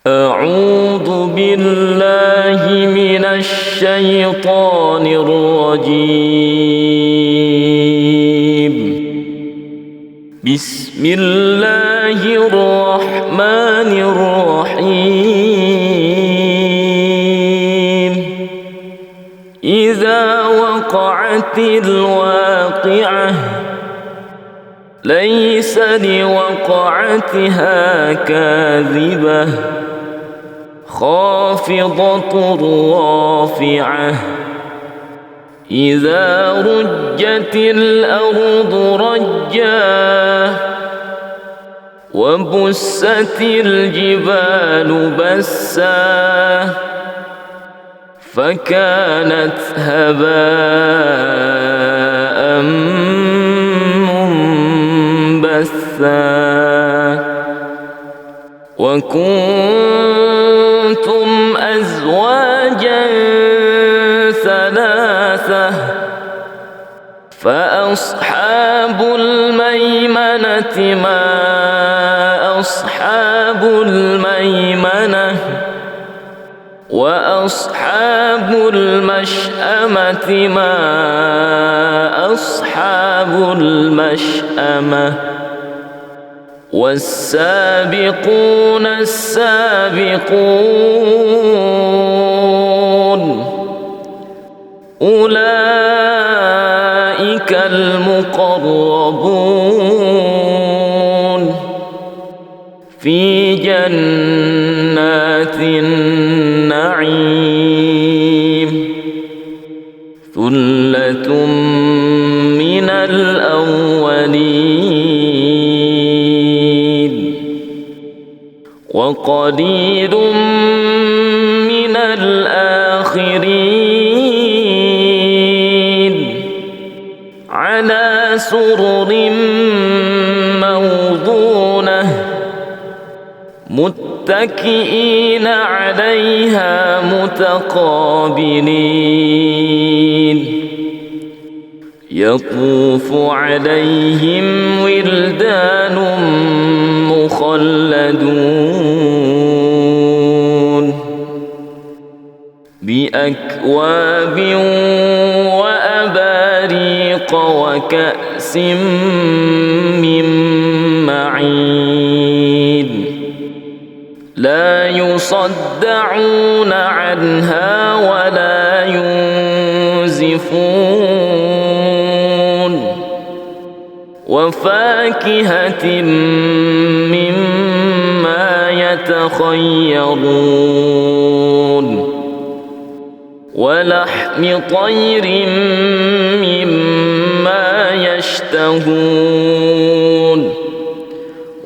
أعوذ بالله من الشيطان الرجيم. بسم الله الرحمن الرحيم. إذا وقعت الواقعة ليس لوقعتها كاذبة خافضة رافعة إذا رجت الأرض رجا وبست الجبال بسا فكانت هباء منبثا وكنتم أزواجا ثلاثة فأصحاب الميمنة ما أصحاب الميمنة وأصحاب المشأمة ما أصحاب المشأمة والسابقون السابقون أولئك المقربون في جنات النعيم ثلة من الأولين وقليل من الآخرين على سرر موضونة متكئين عليها متقابلين يطوف عليهم ولدان مخلدون بأكواب وأباريق وكأس من معين لا يصدعون عنها ولا ينزفون وفاكهة مما يتخيرون ولحم طير مما يشتهون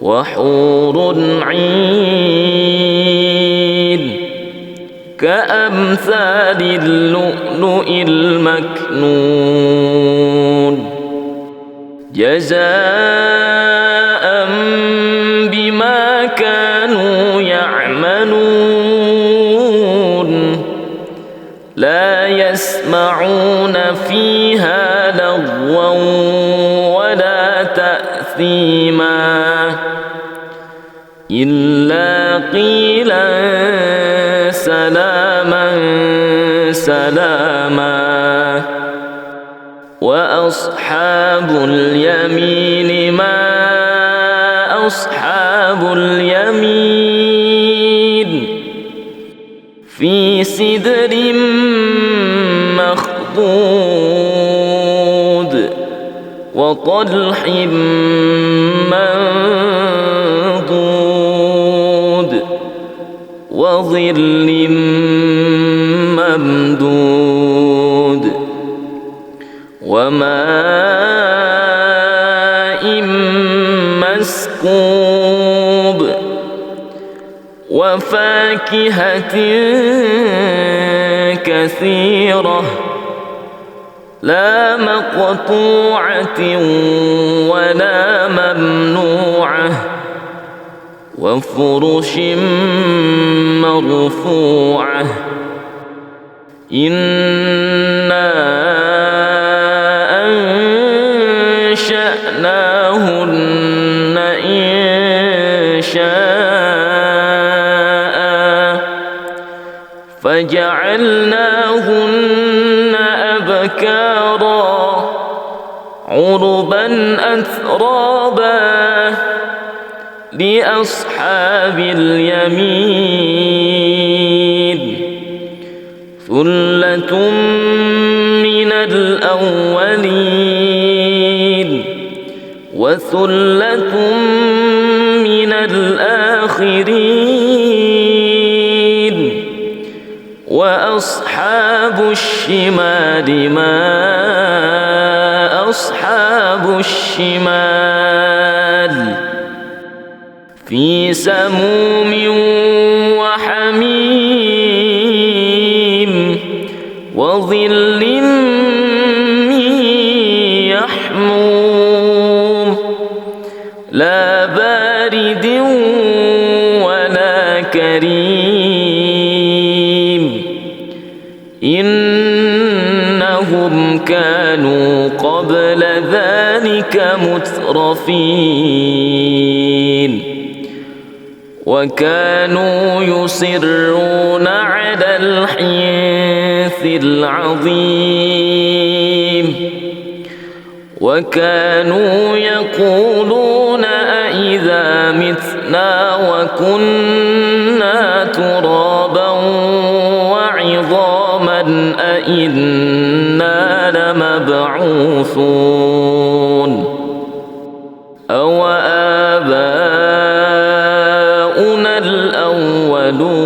وحور عين كأمثال اللؤلؤ المكنون جزاء بما كانوا يعملون لا يسمعون فيها لغوا ولا تأثيما إلا قيلا سلاما سلاما وأصحاب اليمين ما أصحاب اليمين في سدر مخضود وطلح منضود وظل ممدود وماء مسكوب وفاكهة كثيرة لا مقطوعة ولا ممنوعة وفرش مرفوعة إنا أنشأناهن إنشاء فجعلناهن أبكارا عربا أترابا لأصحاب اليمين ثلة من الأولين وثلة من الآخرين وأصحاب الشمال ما أصحاب الشمال في سموم وحميم وظل من يحموم لا بارد ولا كريم إنهم كانوا قبل ذلك مترفين وكانوا يصرون على الحنث العظيم وكانوا يقولون أإذا متنا وكنا ترابا وعظاما أإنا لمبعوثون أو آباؤنا الأولون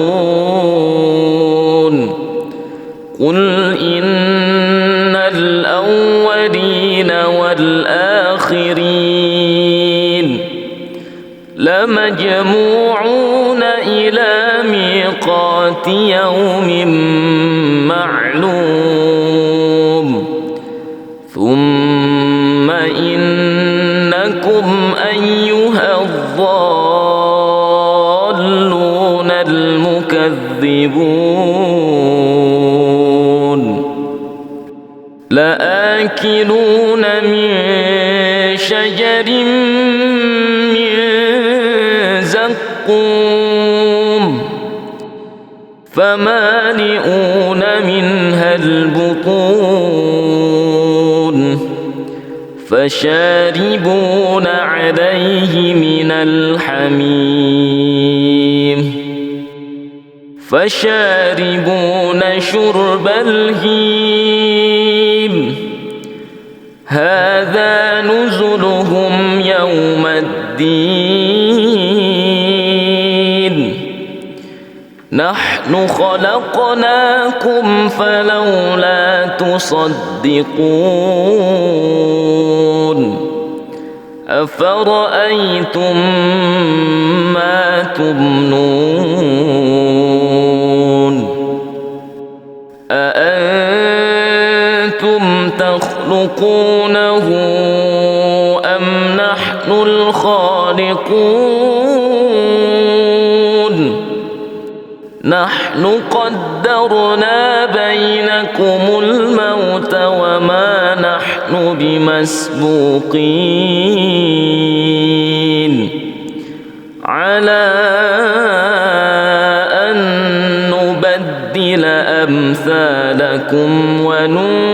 قل إن الأولين والآخرين لمجموعون إلى ميقات يوم معلوم ثم إنكم أيها الضالون المكذبون لآكلون من شجر من زقوم فمالئون منها البطون فشاربون عليه من الحميم فشاربون شرب الهيم هذا نزلهم يوم الدين نحن خلقناكم فلولا تصدقون أفرأيتم ما تمنون أأنتم تخلقونه أم نحن الخالقون نحن قدرنا بينكم الموت وما نحن بمسبوقين على أن نبدل أمثالكم وننشئكم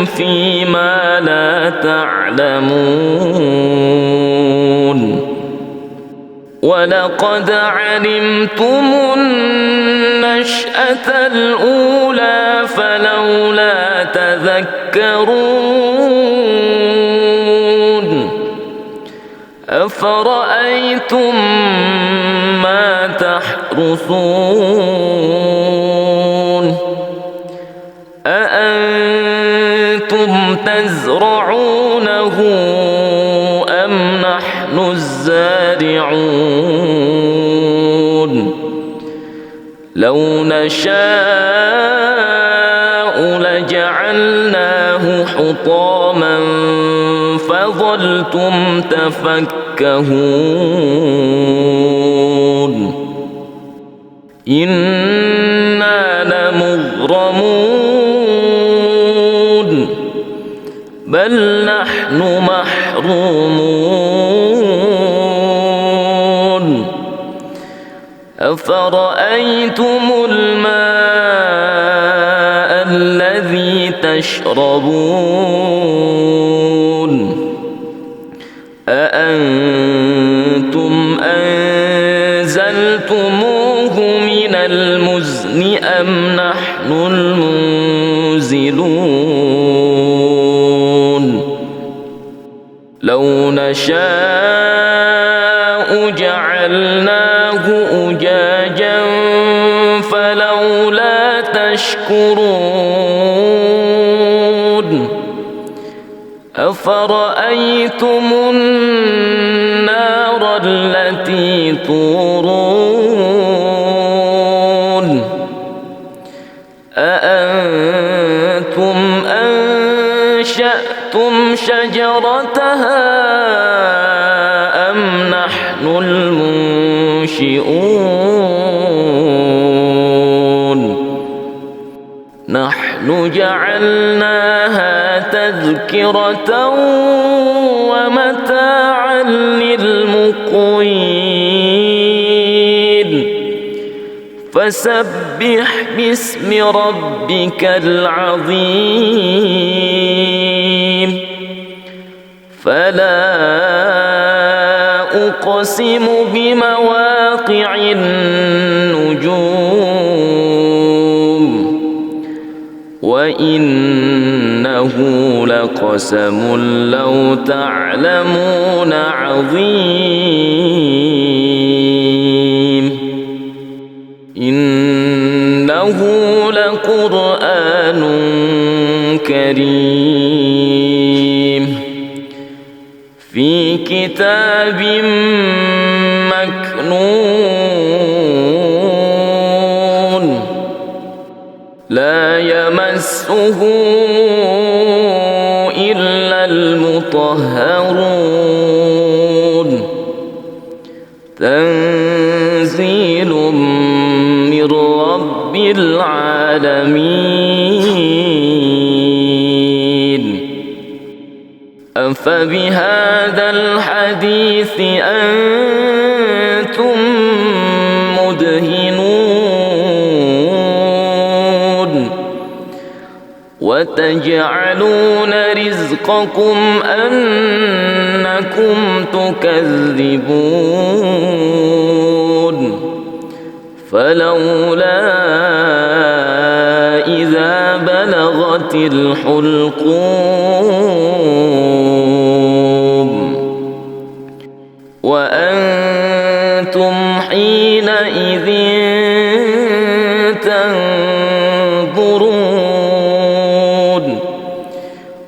فيما لا تعلمون ولقد علمتم النشأة الأولى فلولا تذكرون أفرأيتم ما تحرثون أأنتم تزرعونه أم نحن الزارعون لو نشاء لجعلناه حطاما فظلتم تفكهون إنا لمغرمون بل نحن محرومون أفرأيتم الماء الذي تشربون أأنتم أنزلتموه من المزن أم نحن المنزلون لو نشاء جعلناه أجاجا فلولا تشكرون أفرأيتم النار التي تورون أأنتم أنشأتم شجرتها أم نحن المنشئون نحن جعلناها تذكرة ومتاعا للمقوين فسبح باسم ربك العظيم فلا أقسم بمواقع النجوم وإنه لقسم لو تعلمون عظيم إنه لقرآن كريم في كتاب مكنون لا يمسه إلا المطهرون تنزيل من رب العالمين أفبهذا الحديث أنتم مدهنون وتجعلون رزقكم أنكم تكذبون فلولا إذا بلغت الحلقوم وأنتم حينئذ تنظرون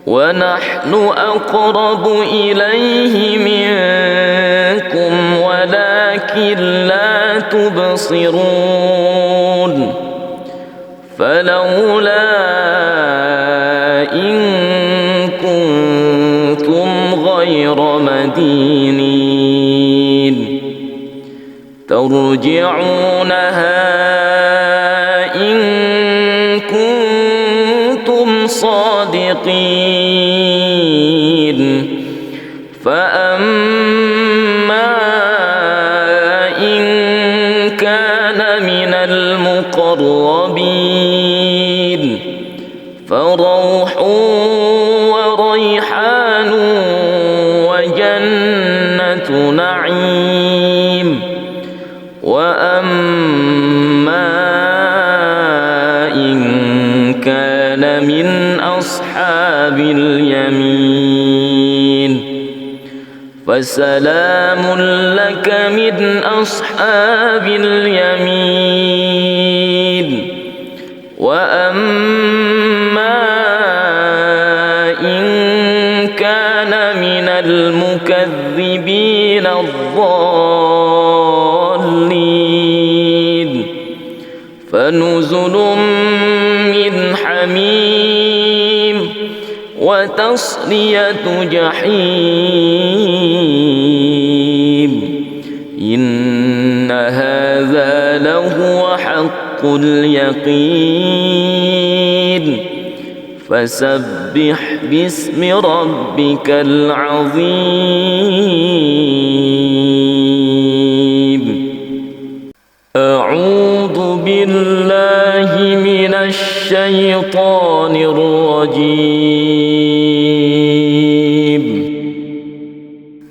ونحن أقرب إليه منكم ولكن لا تبصرون فلولا إن كنتم غير مدينين ترجعونها إن كنتم صادقين فأما إن كان من المقربين فروح وريحان وجنة نعيم وأما إن كان من أصحاب اليمين فسلام لك من أصحاب اليمين وأما إن كان من المكذبين الضالين فنزل من حميم وتصلية جحيم إن هذا لهو حق اليقين فسبح باسم ربك العظيم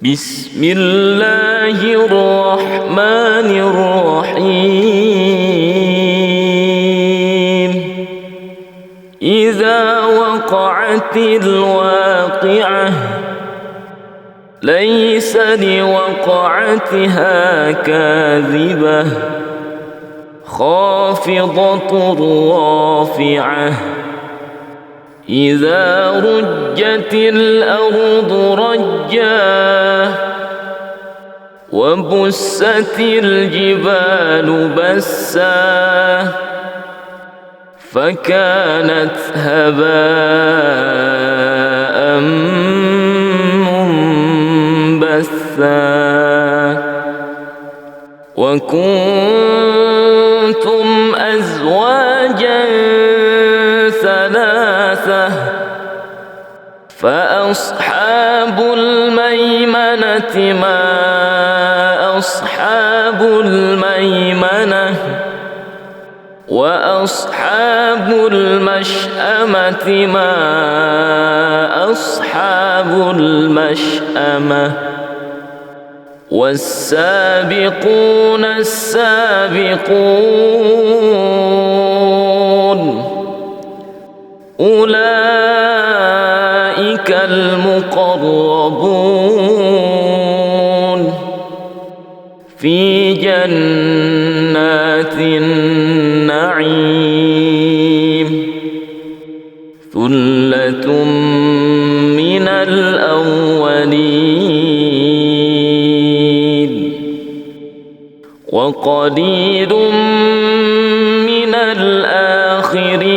بسم الله الرحمن الرحيم إذا وقعت الواقعة ليس لوقعتها كاذبة خافضة رافعة إذا رجت الأرض رجا وبست الجبال بسا فكانت هباء منبثا وكنتم أزواجا ثلاثة فأصحاب الميمنة ما أصحاب الميمنة وأصحاب المشأمة ما أصحاب المشأمة والسابقون السابقون أولئك المقربون في جنات النعيم ثلة من الأولين وقليل من الآخرين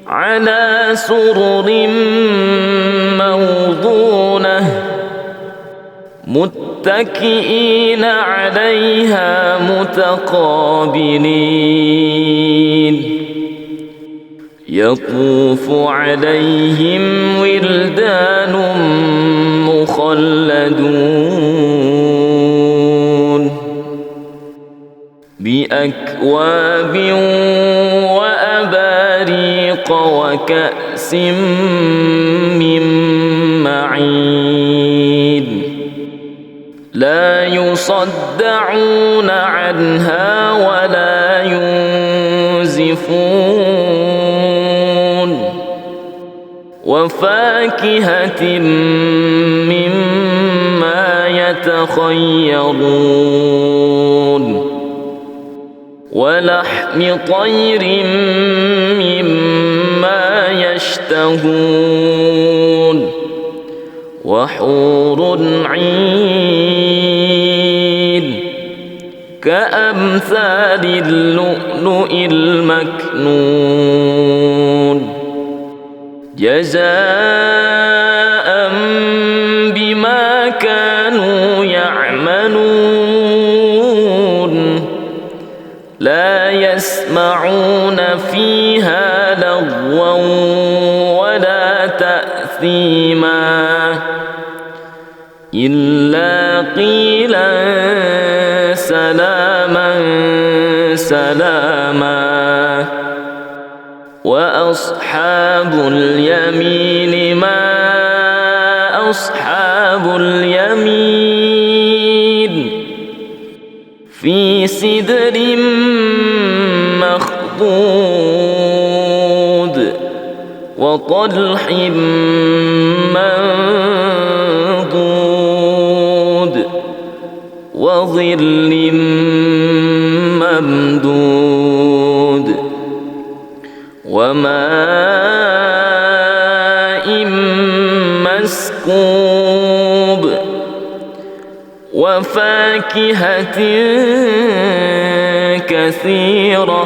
على سرر موضونة متكئين عليها متقابلين يطوف عليهم ولدان مخلدون بأكواب وأباريق وكأس من معين لا يصدعون عنها ولا ينزفون وفاكهة مما يتخيرون ولحم طير مما يشتهون وحور عين كأمثال اللؤلؤ المكنون جزاء بما كانوا يعملون لا يسمعون فيها لغوا ولا تأثيما إلا قيلا سلاما سلاما وأصحاب اليمين ما أصحاب اليمين في سدر مخضود وطلح منضود وظل ممدود وماء مسكوب وفاكهة كثيرة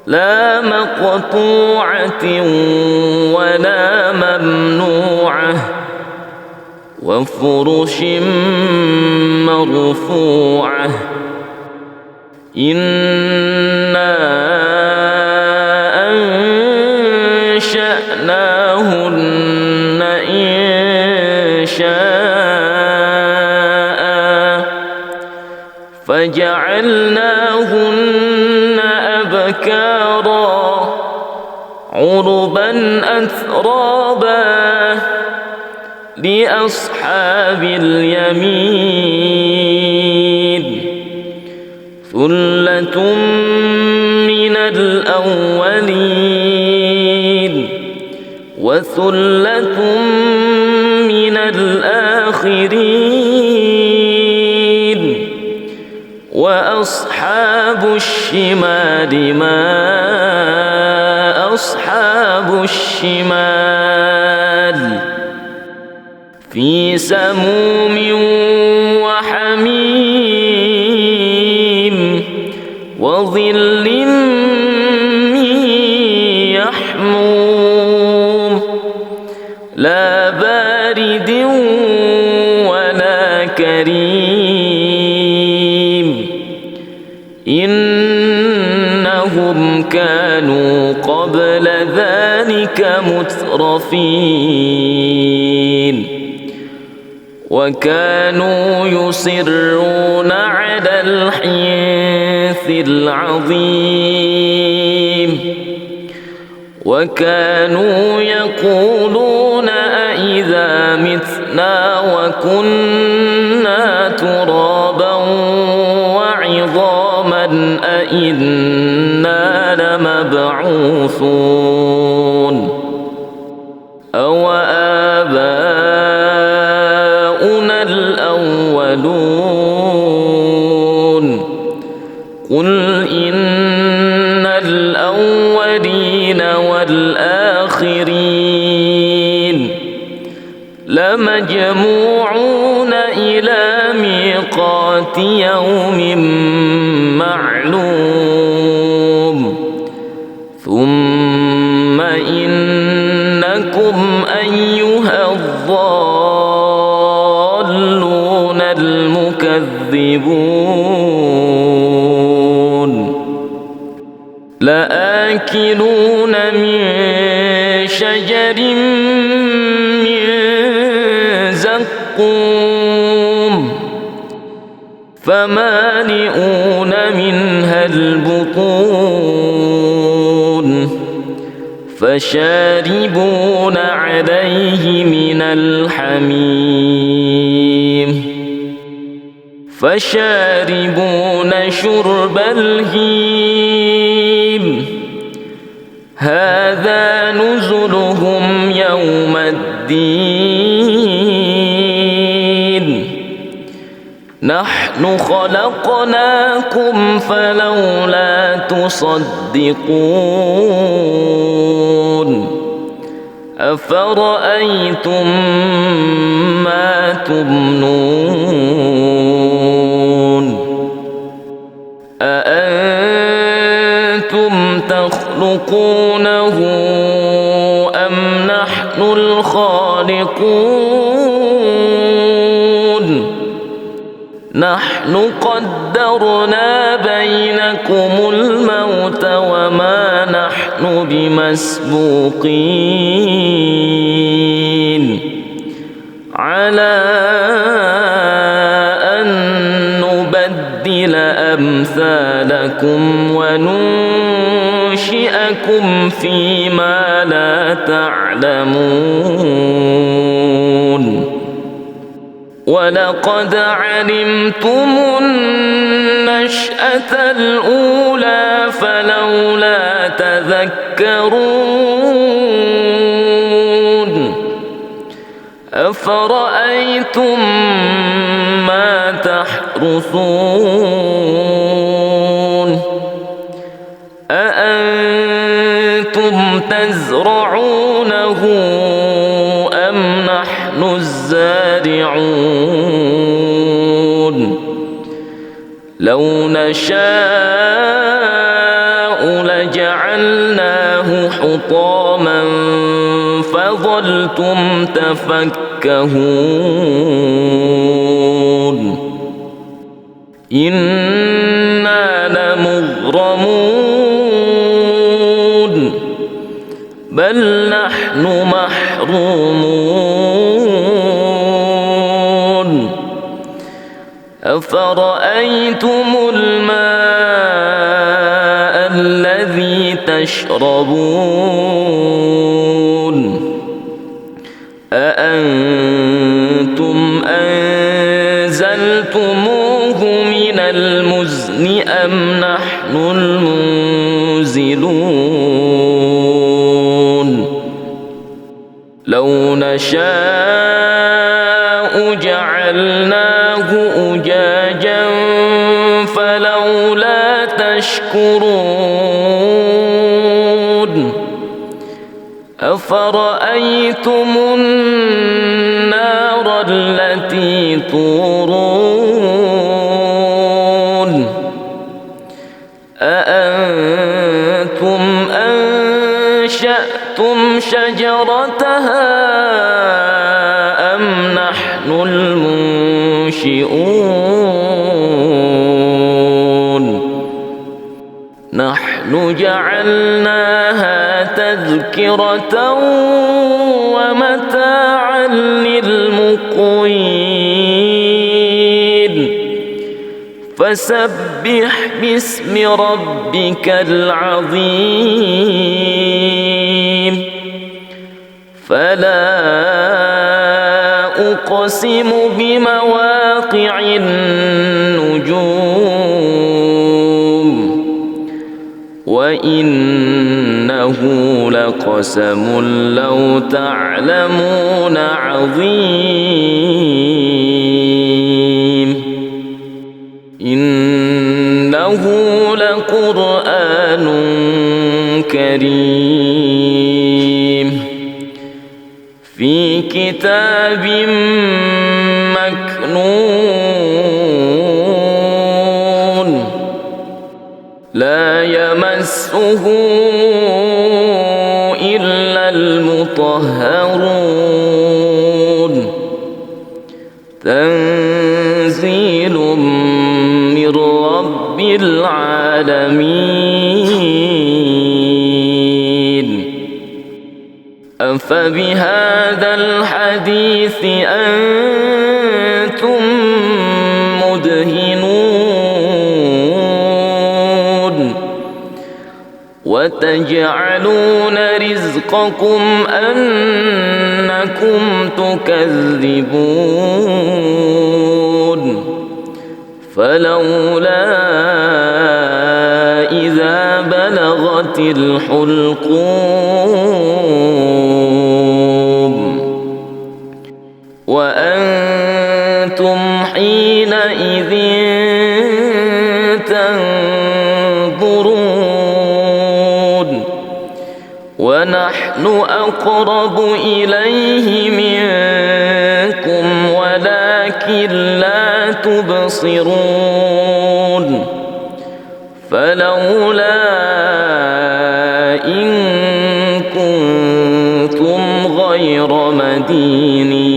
لا مقطوعة ولا ممنوعة وفرش مرفوعة إنا أنشأناهن إنشاء فجعلناهن أبكارا عربا أترابا لأصحاب اليمين ثلة من الأولين وثلة من الآخرين وأصحاب الشمال ما أصحاب الشمال في سموم وحميم وظل من يحموم لا بارد ولا كريم إنهم كانوا قبل ذلك مترفين وكانوا يصرون على الحنث العظيم وكانوا يقولون أإذا متنا وكنا ترابا وعظاما أإنا لمبعوثون أو آباؤنا الأولون قل إن الأولين والآخرين لمجموعون إلى ميقات يوم معلوم ثم إنكم أيها الضالون المكذبون لآكلون من شجر من زقوم فمالئون منها البطون فشاربون عليه من الحميم فشاربون شرب الهيم هذا نزلهم يوم الدين نحن خلقناكم فلولا تصدقون أفرأيتم ما تمنون أأنتم تخلقونه أم نحن الخالقون نحن قدرنا بينكم الموت وما نحن بمسبوقين على أن نبدل أمثالكم وننشئكم فيما لا تعلمون ولقد علمتم النشأة الأولى فلولا تذكرون أفرأيتم ما تحرثون أأنتم تزرعونه أم نحن الزارعون لو نشاء لجعلناه حطاما فظلتم تفكهون إنا لمغرمون بل نحن محرومون أفرأيتم الماء الذي تشربون أأنتم أنزلتموه من المزن أم نحن المنزلون لو نشاء جعلناه أجاجا فلولا تشكرون أفرأيتم النار التي تورون أأنتم أنشأتم شجرتها أم نحن المنشئون نحن جعلناها تذكرة ومتاعا للمقوين فسبح باسم ربك العظيم فلا أقسم بمواقع النجوم وإنه لقسم لو تعلمون عظيم إنه لقرآن كريم في كتاب مكنون لا يمسه إلا المطهرون تنزيل من رب العالمين أفبهذا الحديث أنتم مدهنون وتجعلون رزقكم أنكم تكذبون فلولا إذا بلغت الحلقوم وأنتم حينئذ تنظرون ونحن أقرب إليه منكم ولكن لا تبصرون فلولا إن كنتم غير مدينين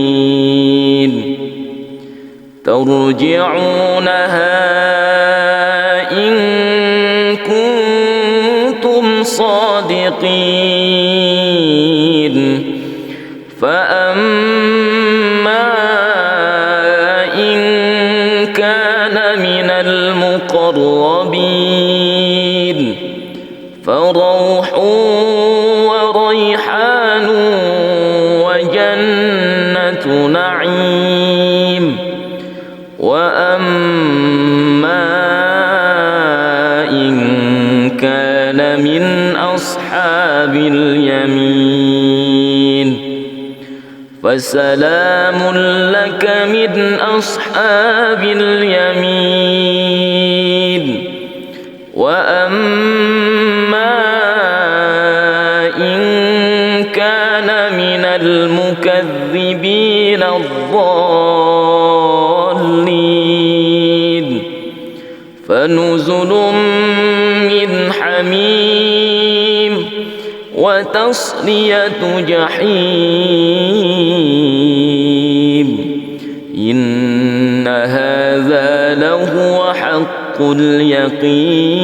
ترجعونها إن كنتم صادقين فأما إن كان من المقربين فروح وريحان وجنة نعيم وأما إن كان من أصحاب اليمين فسلام لك من أصحاب اليمين وأما إن كان من المكذبين الضالين فنزل من حميم وتصلية جحيم إن هذا لهو حق اليقين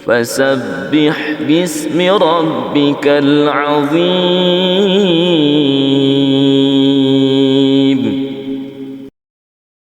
فسبح باسم ربك العظيم